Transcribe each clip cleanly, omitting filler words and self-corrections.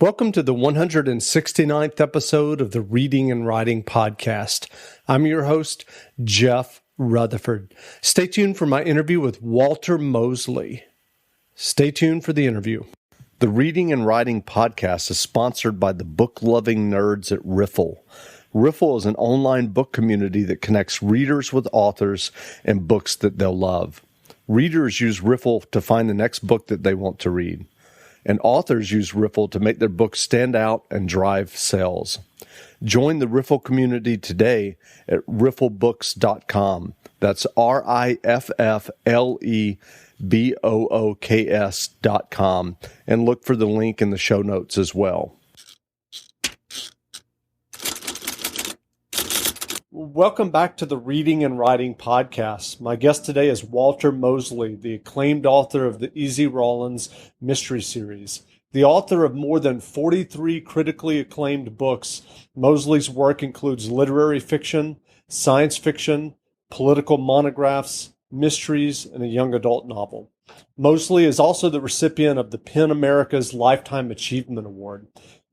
Welcome to the 169th episode of the Reading and Writing Podcast. I'm your host, Jeff Rutherford. Stay tuned for my interview with Walter Mosley. Stay tuned for the interview. The Reading and Writing Podcast is sponsored by the book-loving nerds at Riffle. Riffle is an online book community that connects readers with authors and books that they'll love. Readers use Riffle to find the next book that they want to read. And authors use Riffle to make their books stand out and drive sales. Join the Riffle community today at rifflebooks.com. That's rifflebooks.com. And look for the link in the show notes as well. Welcome back to the Reading and Writing Podcast. My guest today is Walter Mosley, the acclaimed author of the Easy Rawlins mystery series. The author of more than 43 critically acclaimed books, Mosley's work includes literary fiction, science fiction, political monographs, mysteries, and a young adult novel. Mosley is also the recipient of the PEN America's Lifetime Achievement Award.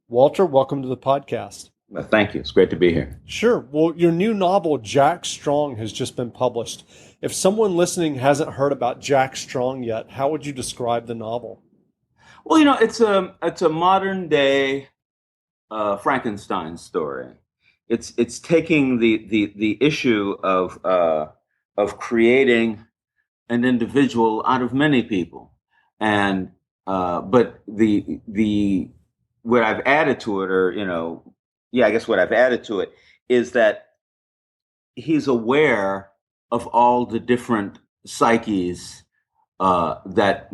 Walter, welcome to the podcast. Well, thank you. It's great to be here. Sure. Well, your new novel, Jack Strong, has just been published. If someone listening hasn't heard about Jack Strong yet, how would you describe the novel? Well, it's a modern day Frankenstein story. It's taking the issue of creating an individual out of many people, and but the what I've added to it, what I've added to it is that he's aware of all the different psyches that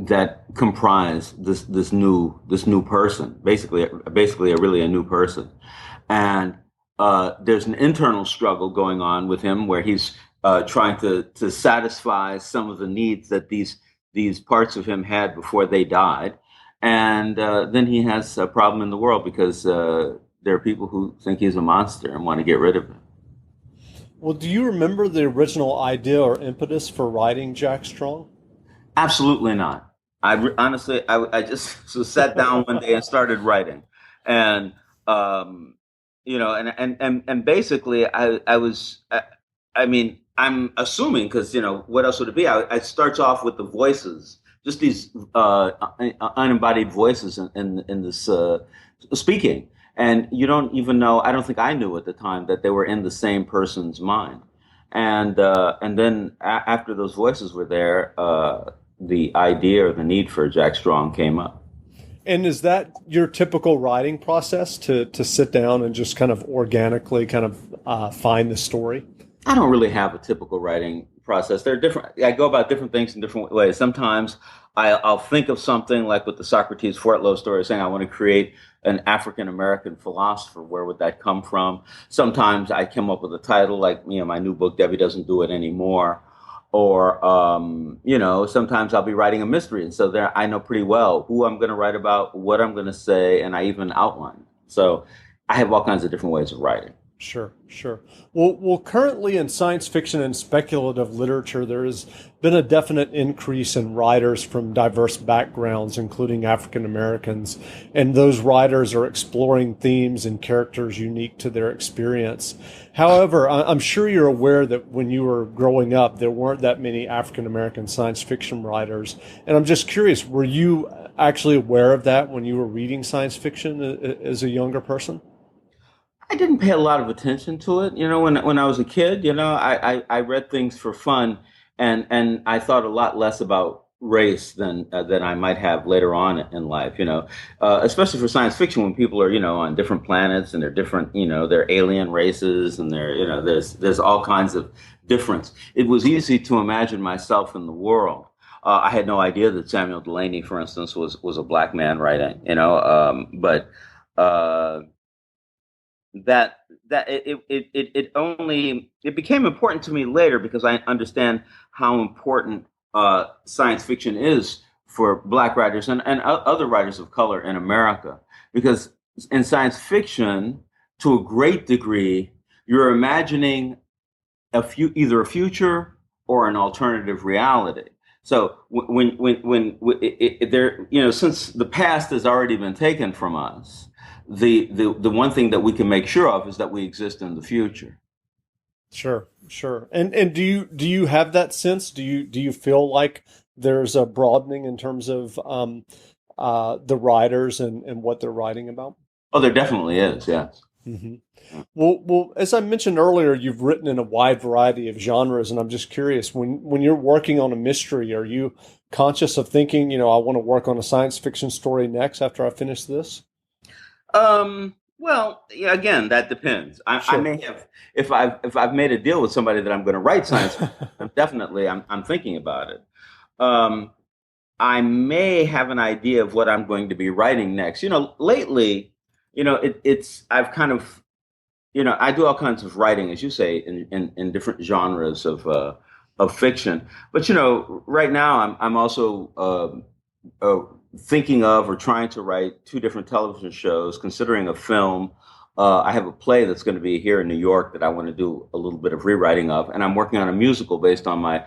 comprise this new person, basically a new person, and there's an internal struggle going on with him where he's trying to satisfy some of the needs that these parts of him had before they died, and then he has a problem in the world because there are people who think he's a monster and want to get rid of him. Well, do you remember the original idea or impetus for writing Jack Strong? Absolutely not. I just sat down one day and started writing, and basically I'm assuming, because what else would it be? It starts off with the voices, just these unembodied voices in this speaking. And you don't even know, I don't think I knew at the time that they were in the same person's mind. And then after those voices were there, the idea or the need for Jack Strong came up. And is that your typical writing process, to sit down and just kind of organically find the story? I don't really have a typical writing process. They're different. I go about different things in different ways. Sometimes I'll think of something like with the Socrates Fort Low story, saying I want to create an African-American philosopher. Where would that come from? Sometimes I come up with a title like, my new book, Debbie Doesn't Do It Anymore. Or, sometimes I'll be writing a mystery. And so there, I know pretty well who I'm going to write about, what I'm going to say, and I even outline. So I have all kinds of different ways of writing. Sure. Well, currently in science fiction and speculative literature, there has been a definite increase in writers from diverse backgrounds, including African Americans, and those writers are exploring themes and characters unique to their experience. However, I'm sure you're aware that when you were growing up, there weren't that many African American science fiction writers, and I'm just curious, were you actually aware of that when you were reading science fiction as a younger person? I didn't pay a lot of attention to it. When I was a kid, I read things for fun, and I thought a lot less about race than I might have later on in life. Especially for science fiction, when people are on different planets and they're different. They're alien races, and there's all kinds of difference. It was easy to imagine myself in the world. I had no idea that Samuel Delany, for instance, was a black man writing. But. That it became important to me later because I understand how important science fiction is for Black writers and other writers of color in America. Because in science fiction, to a great degree, you're imagining either a future or an alternative reality. So there, since the past has already been taken from us, the one thing that we can make sure of is that we exist in the future. Sure, sure. And do you have that sense? Do you feel like there's a broadening in terms of the writers and what they're writing about? Oh, there definitely is. Yes. Hmm. Well, as I mentioned earlier, you've written in a wide variety of genres, and I'm just curious, when you're working on a mystery, are you conscious of thinking, I want to work on a science fiction story next after I finish this? Well, yeah, again, that depends. I Sure. may have, if I've made a deal with somebody that I'm going to write science fiction, definitely I'm thinking about it. Um, I may have an idea of what I'm going to be writing next. Lately, I've kind of, I do all kinds of writing, as you say, in different genres of fiction. But right now I'm also thinking of or trying to write two different television shows, considering a film. I have a play that's going to be here in New York that I want to do a little bit of rewriting of, and I'm working on a musical based on my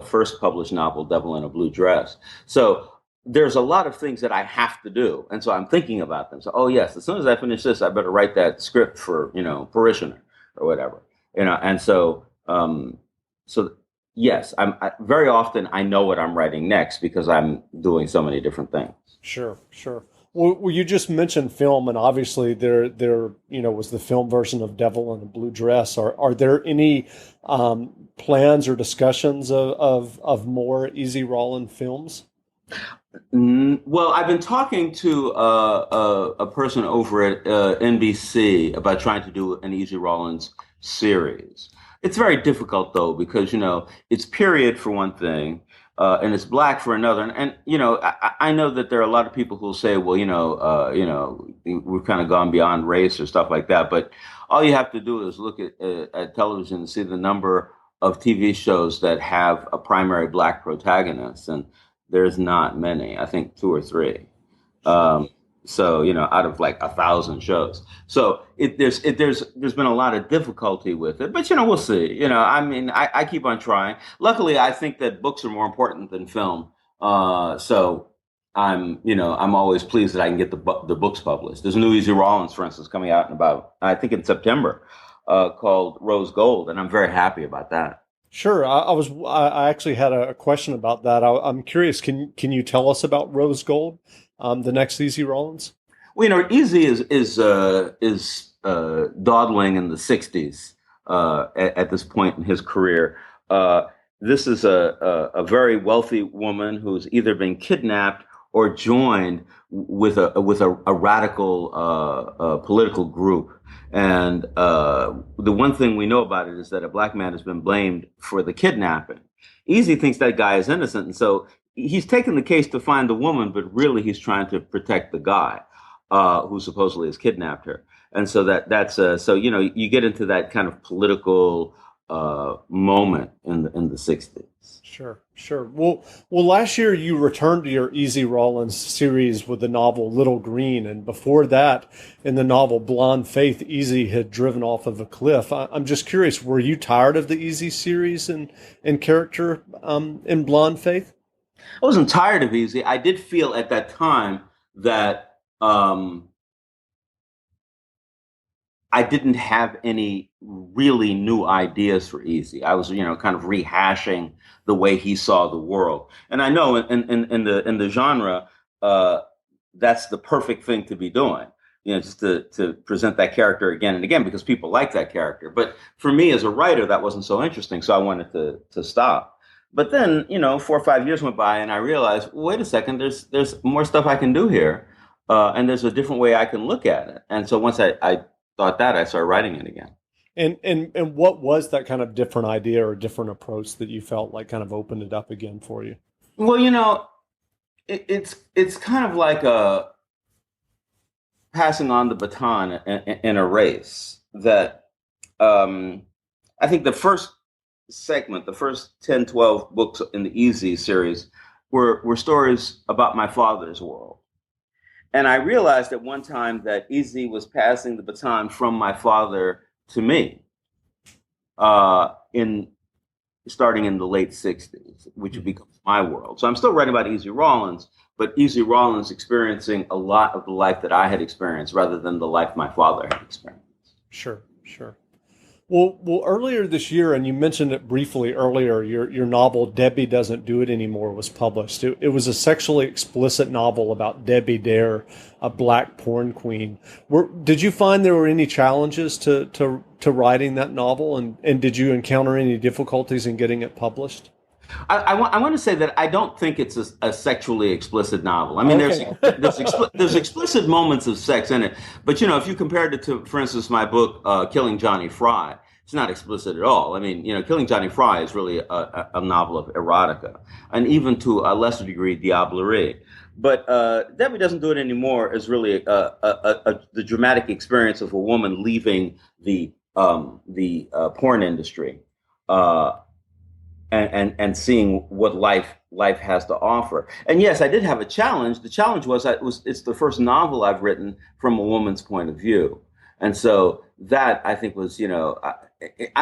first published novel, Devil in a Blue Dress. So there's a lot of things that I have to do, and so I'm thinking about them. So, oh yes, as soon as I finish this, I better write that script for Parishioner or whatever, and so yes, very often I know what I'm writing next because I'm doing so many different things. Sure, sure. Well, you just mentioned film, and obviously there was the film version of Devil in a Blue Dress. Are there any plans or discussions of more Easy Rawlins films? Well, I've been talking to a person over at NBC about trying to do an Easy Rawlins series. It's very difficult though because it's period for one thing, and it's black for another. And I know that there are a lot of people who will say, well, we've kind of gone beyond race or stuff like that. But all you have to do is look at television and see the number of TV shows that have a primary black protagonist, and there's not many. I think two or three. Sure. Um, so out of like 1,000 shows. So there's been a lot of difficulty with it, but we'll see. I mean, I keep on trying. Luckily, I think that books are more important than film. So I'm always pleased that I can get the books published. There's a new Easy Rawlins, for instance, coming out in about I think in September, called Rose Gold, and I'm very happy about that. Sure. I actually had a question about that. I'm curious. Can you tell us about Rose Gold, the next Easy Rawlins? Well, Easy is dawdling in the '60s at this point in his career. Uh, this is a very wealthy woman who's either been kidnapped or joined with a radical political group. And the one thing we know about it is that a black man has been blamed for the kidnapping. Easy thinks that guy is innocent, and so he's taken the case to find the woman, but really he's trying to protect the guy who supposedly has kidnapped her. And so that's so you get into that kind of political moment in the '60s. Sure, sure. Well, last year you returned to your Easy Rawlins series with the novel Little Green, and before that, in the novel Blonde Faith, Easy had driven off of a cliff. I'm just curious, were you tired of the Easy series and character in Blonde Faith? I wasn't tired of Easy. I did feel at that time that I didn't have any really new ideas for Easy. I was, kind of rehashing the way he saw the world. And I know in the genre, uh, that's the perfect thing to be doing. Just to present that character again and again because people like that character. But for me as a writer, that wasn't so interesting, so I wanted to stop. But then, 4 or 5 years went by, and I realized, wait a second, there's more stuff I can do here, and there's a different way I can look at it. And so once I thought that, I started writing it again. And what was that kind of different idea or different approach that you felt like kind of opened it up again for you? Well, it's kind of like a passing on the baton in a race that I think the first segment, the first 10, 12 books in the Easy series were stories about my father's world. And I realized at one time that Easy was passing the baton from my father to me. In starting in the late 60s, which becomes my world. So I'm still writing about Easy Rawlins, but Easy Rawlins experiencing a lot of the life that I had experienced rather than the life my father had experienced. Sure, sure. Well, earlier this year, and you mentioned it briefly earlier, your novel "Debbie Doesn't Do It Anymore" was published. It was a sexually explicit novel about Debbie Dare, a black porn queen. Did you find there were any challenges to writing that novel, and did you encounter any difficulties in getting it published? I want to say that I don't think it's a sexually explicit novel. I mean, Okay. there's explicit moments of sex in it, but if you compared it to, for instance, my book Killing Johnny Fry, it's not explicit at all. I mean, Killing Johnny Fry is really a novel of erotica, and even to a lesser degree, diablerie. But Debbie Doesn't Do It Anymore is really the dramatic experience of a woman leaving the porn industry. And seeing what life has to offer. And yes, I did have a challenge. The challenge was it's the first novel I've written from a woman's point of view. And so that I think was, I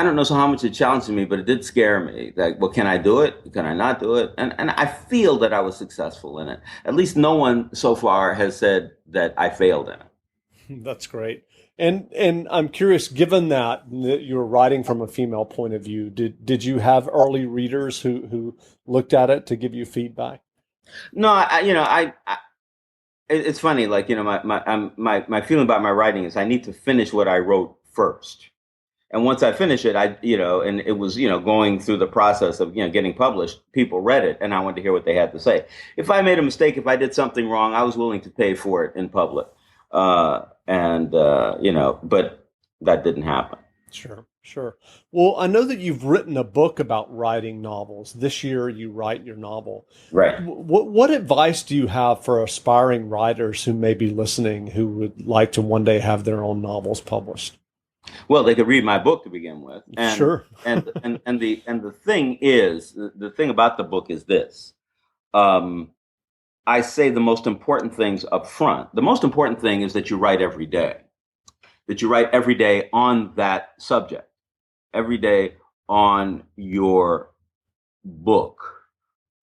don't know how much it challenged me, but it did scare me. Like, well, can I do it? Can I not do it? And I feel that I was successful in it. At least no one so far has said that I failed in it. That's great. And I'm curious, given that you're writing from a female point of view, did you have early readers who looked at it to give you feedback? No, it's funny. Like, my feeling about my writing is I need to finish what I wrote first. And once I finish it, and it was, going through the process of, getting published, people read it and I wanted to hear what they had to say. If I made a mistake, if I did something wrong, I was willing to pay for it in public. But that didn't happen. Sure, sure. Well, I know that you've written a book about writing novels. This year you write your novel. Right. What advice do you have for aspiring writers who may be listening who would like to one day have their own novels published? Well, they could read my book to begin with. And, sure. and the thing is, the thing about the book is this. I say the most important things up front. The most important thing is that you write every day. That you write every day on that subject, every day on your book,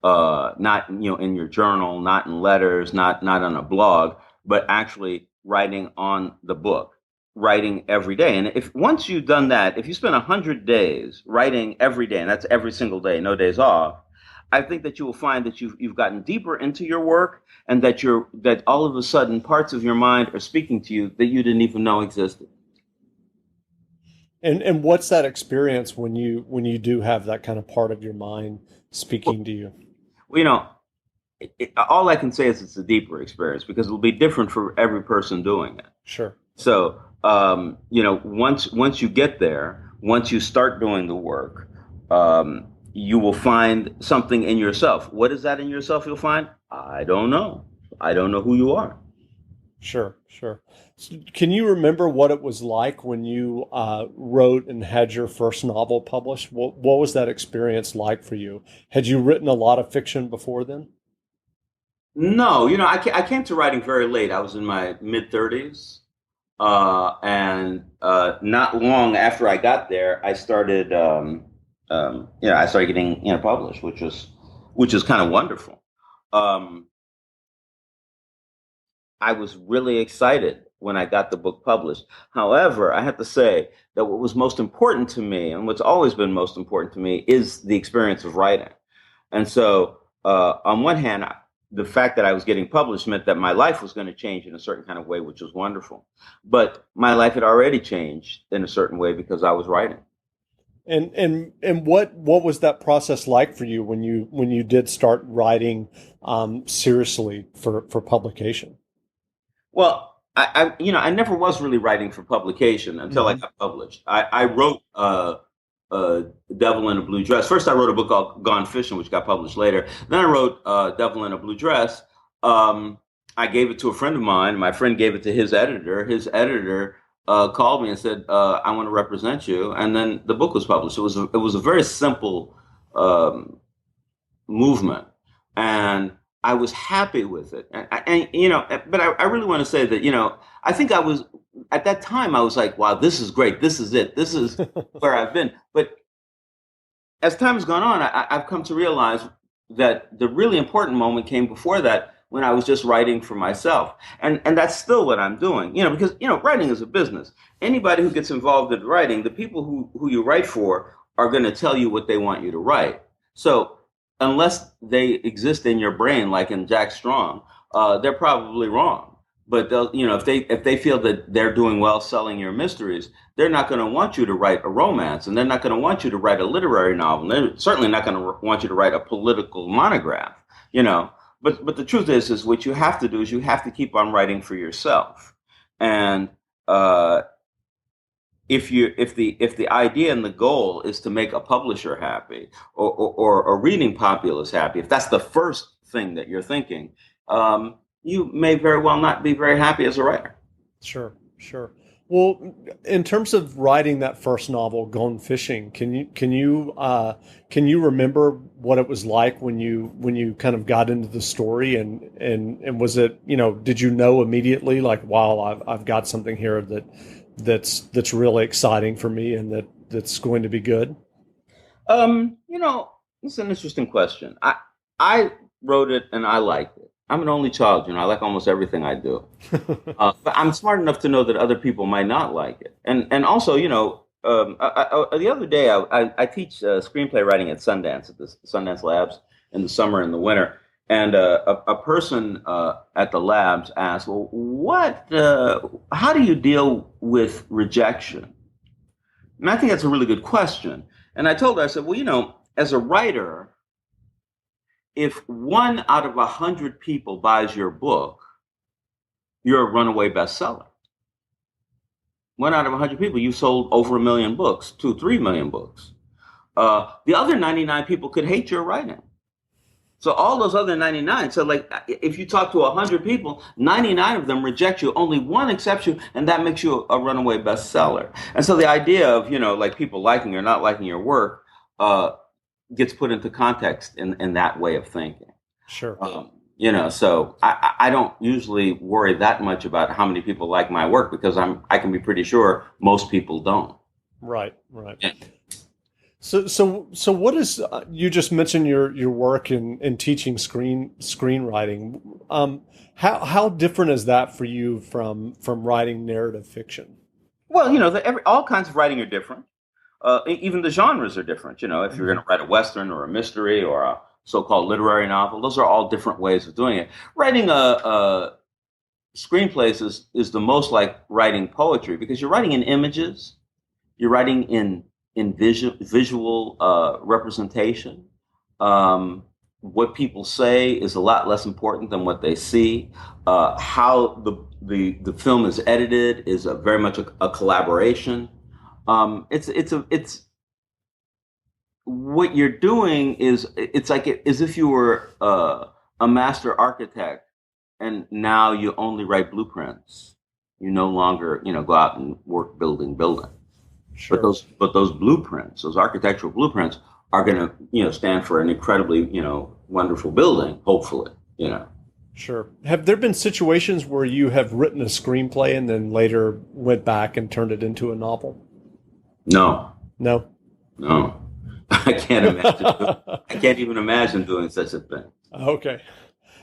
not in your journal, not in letters, not on a blog, but actually writing on the book, writing every day. And if once you've done that, if you spend 100 days writing every day, and that's every single day, no days off, I think that you will find that you've gotten deeper into your work, and that all of a sudden parts of your mind are speaking to you that you didn't even know existed. And what's that experience when you do have that kind of part of your mind speaking to you? Well, all I can say is it's a deeper experience because it'll be different for every person doing it. Sure. So once you get there, once you start doing the work, you will find something in yourself. What is that in yourself you'll find? I don't know. I don't know who you are. Sure, sure. So can you remember what it was like when you wrote and had your first novel published? What was that experience like for you? Had you written a lot of fiction before then? No, I came to writing very late. I was in my mid-30s. And not long after I got there, I started I started getting published, which is kind of wonderful. I was really excited when I got the book published. However, I have to say that what was most important to me, and what's always been most important to me, is the experience of writing. And so, on one hand, the fact that I was getting published meant that my life was going to change in a certain kind of way, which was wonderful. But my life had already changed in a certain way because I was writing. And what was that process like for you when you did start writing seriously for publication? Well, I never was really writing for publication until I got published. I wrote Devil in a Blue Dress. First, I wrote a book called Gone Fishing, which got published later. Then I wrote Devil in a Blue Dress. I gave it to a friend of mine. My friend gave it to his editor. His editor called me and said, "I want to represent you." And then the book was published. It was a very simple movement, and I was happy with it. But I really want to say that I think I was at that time. I was like, "Wow, this is great. This is it. This is where I've been." But as time has gone on, I've come to realize that the really important moment came before that, when I was just writing for myself. And that's still what I'm doing, because, writing is a business. Anybody who gets involved in writing, the people who you write for are going to tell you what they want you to write. So unless they exist in your brain, like in Jack Strong, they're probably wrong. But they'll, if they feel that they're doing well selling your mysteries, they're not going to want you to write a romance, and they're not going to want you to write a literary novel. They're certainly not going to want you to write a political monograph, But the truth is what you have to do is you have to keep on writing for yourself. And if the idea and the goal is to make a publisher happy, or a reading populace happy, if that's the first thing that you're thinking, you may very well not be very happy as a writer. Sure. Well, in terms of writing that first novel, Gone Fishing, can you remember what it was like when you kind of got into the story, and was it, did you know immediately, like, wow, I've got something here that's really exciting for me, and that's going to be good? It's an interesting question. I wrote it and I liked it. I'm an only child, I like almost everything I do. But I'm smart enough to know that other people might not like it. And also, the other day I teach screenplay writing at Sundance, at the Sundance Labs, in the summer and the winter. And a person at the labs asked, well, how do you deal with rejection? And I think that's a really good question. And I told her, I said, well, as a writer, if 1 out of 100 people buys your book, you're a runaway bestseller. 1 out of 100 people, you sold over 1 million books, 2-3 million books. The other 99 people could hate your writing. So all those other 99, so like if you talk to 100 people, 99 of them reject you, only one accepts you, and that makes you a runaway bestseller. And so the idea of, like people liking or not liking your work, gets put into context in that way of thinking. Sure. So I don't usually worry that much about how many people like my work, because I can be pretty sure most people don't. Right. Yeah. So what is, you just mentioned your work in teaching screenwriting. How different is that for you from writing narrative fiction? Well, all kinds of writing are different. Even the genres are different. If you're going to write a Western or a mystery or a so-called literary novel, those are all different ways of doing it. Writing a screenplays is the most like writing poetry, because you're writing in images, you're writing in visual representation. What people say is a lot less important than what they see. How the film is edited is very much a collaboration. It's what you're doing is, it's like as if you were a master architect, and now you only write blueprints. You no longer go out and work building. Sure. But those blueprints, those architectural blueprints, are going to stand for an incredibly wonderful building, hopefully. Sure. Have there been situations where you have written a screenplay and then later went back and turned it into a novel? No. I can't imagine. I can't even imagine doing such a thing. Okay.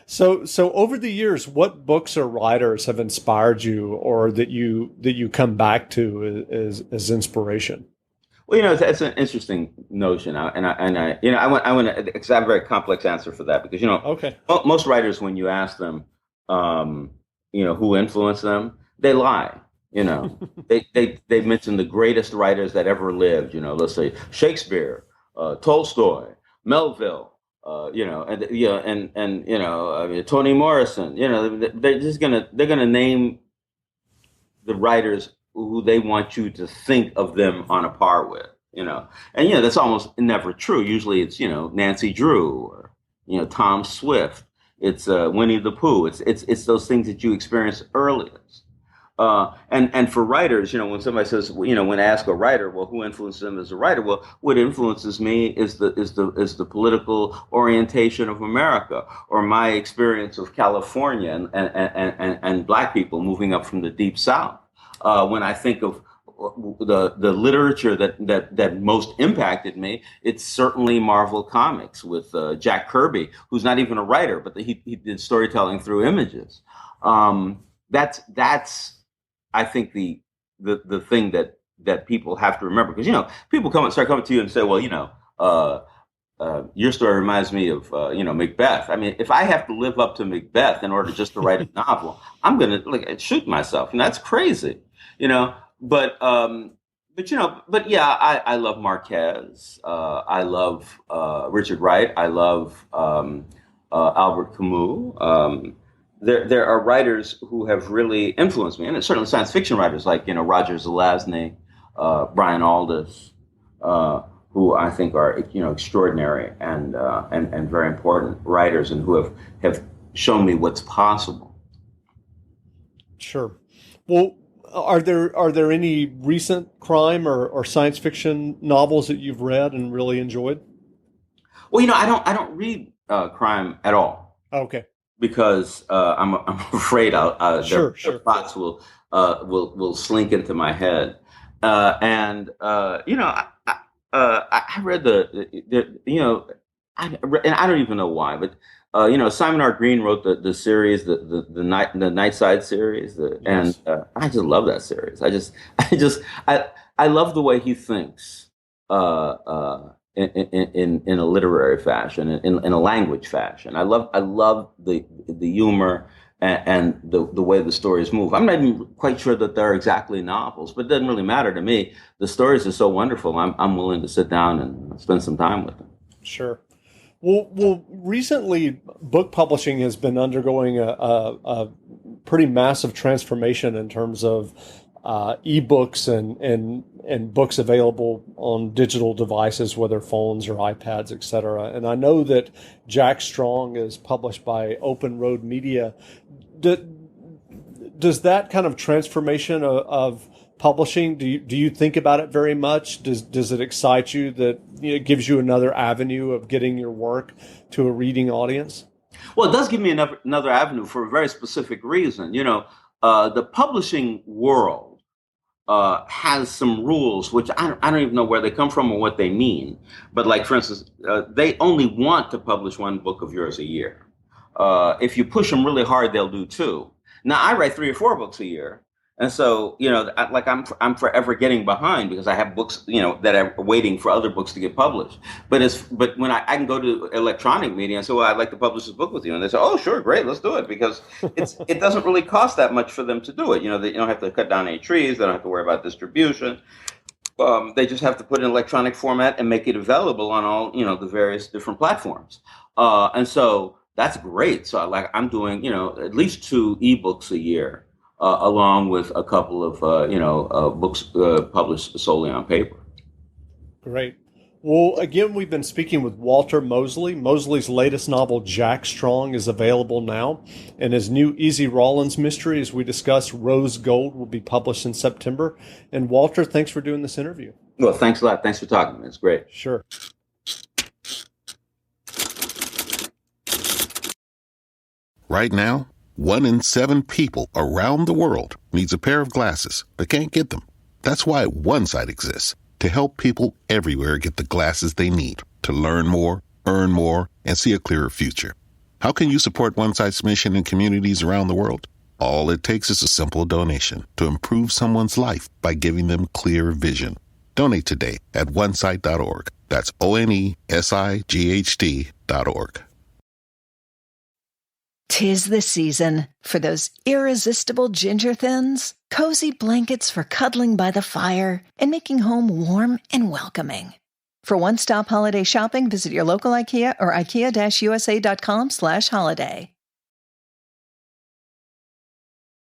So over the years, what books or writers have inspired you, or that you come back to as inspiration? Well, that's an interesting notion, and I want to, because I have a very complex answer for that, because okay, most writers, when you ask them, who influenced them, they lie. They mention the greatest writers that ever lived. Let's say Shakespeare, Tolstoy, Melville, Toni Morrison. They're gonna name the writers who they want you to think of them on a par with. And that's almost never true. Usually it's Nancy Drew, or Tom Swift. It's Winnie the Pooh. It's those things that you experience earliest. And for writers, when somebody says, when I ask a writer, well, who influences them as a writer? Well, what influences me is the political orientation of America, or my experience of California and Black people moving up from the Deep South. When I think of the literature that most impacted me, it's certainly Marvel Comics with Jack Kirby, who's not even a writer, but he did storytelling through images. That's I think the thing that people have to remember, because people start coming to you and say, well, your story reminds me of Macbeth. I mean, if I have to live up to Macbeth in order just to write a novel, I'm going to shoot myself, and that's crazy, But yeah, I love Marquez. I love Richard Wright. I love Albert Camus. There are writers who have really influenced me, and certainly science fiction writers like Roger Zelazny, Brian Aldiss, who I think are extraordinary and very important writers, and who have shown me what's possible. Sure. Well, are there any recent crime or science fiction novels that you've read and really enjoyed? Well, I don't read crime at all. Okay. Because I'm afraid Sure. their plots will slink into my head, and I read and I don't even know why, but Simon R. Green wrote the series, the Nightside series, Yes. and I just love that series. I love the way he thinks in a literary fashion, in a language fashion. I love the humor and the way the stories move. I'm not even quite sure that they're exactly novels, but it doesn't really matter to me. The stories are so wonderful. I'm willing to sit down and spend some time with them. Sure. Well, recently, book publishing has been undergoing a pretty massive transformation in terms of ebooks and books available on digital devices, whether phones or iPads, et cetera. And I know that Jack Strong is published by Open Road Media. Does that kind of transformation of publishing, do you think about it very much? Does it excite you that it gives you another avenue of getting your work to a reading audience? Well, it does give me another avenue for a very specific reason. The publishing world has some rules, which I don't even know where they come from or what they mean. But like, for instance, they only want to publish one book of yours a year. If you push them really hard, they'll do two. Now, I write 3 or 4 books a year. And so, I'm forever getting behind because I have books, that are waiting for other books to get published. But when I can go to electronic media and say, well, I'd like to publish this book with you. And they say, oh, sure, great, let's do it. Because it doesn't really cost that much for them to do it. They don't have to cut down any trees. They don't have to worry about distribution. They just have to put it in electronic format and make it available on all, the various different platforms. And so that's great. So I'm doing, at least 2 ebooks a year. Along with a couple of books published solely on paper. Great. Well, again, we've been speaking with Walter Mosley. Mosley's latest novel, Jack Strong, is available now, and his new Easy Rawlins mystery, as we discussed, Rose Gold, will be published in September. And Walter, thanks for doing this interview. Well, thanks a lot. Thanks for talking to me. It's great. Sure. Right now, 1 in 7 people around the world needs a pair of glasses but can't get them. That's why OneSight exists, to help people everywhere get the glasses they need to learn more, earn more, and see a clearer future. How can you support OneSight's mission in communities around the world? All it takes is a simple donation to improve someone's life by giving them clear vision. Donate today at onesight.org. That's ONESIGHT.org. 'Tis the season for those irresistible ginger thins, cozy blankets for cuddling by the fire, and making home warm and welcoming. For one-stop holiday shopping, visit your local IKEA or IKEA-USA.com/holiday.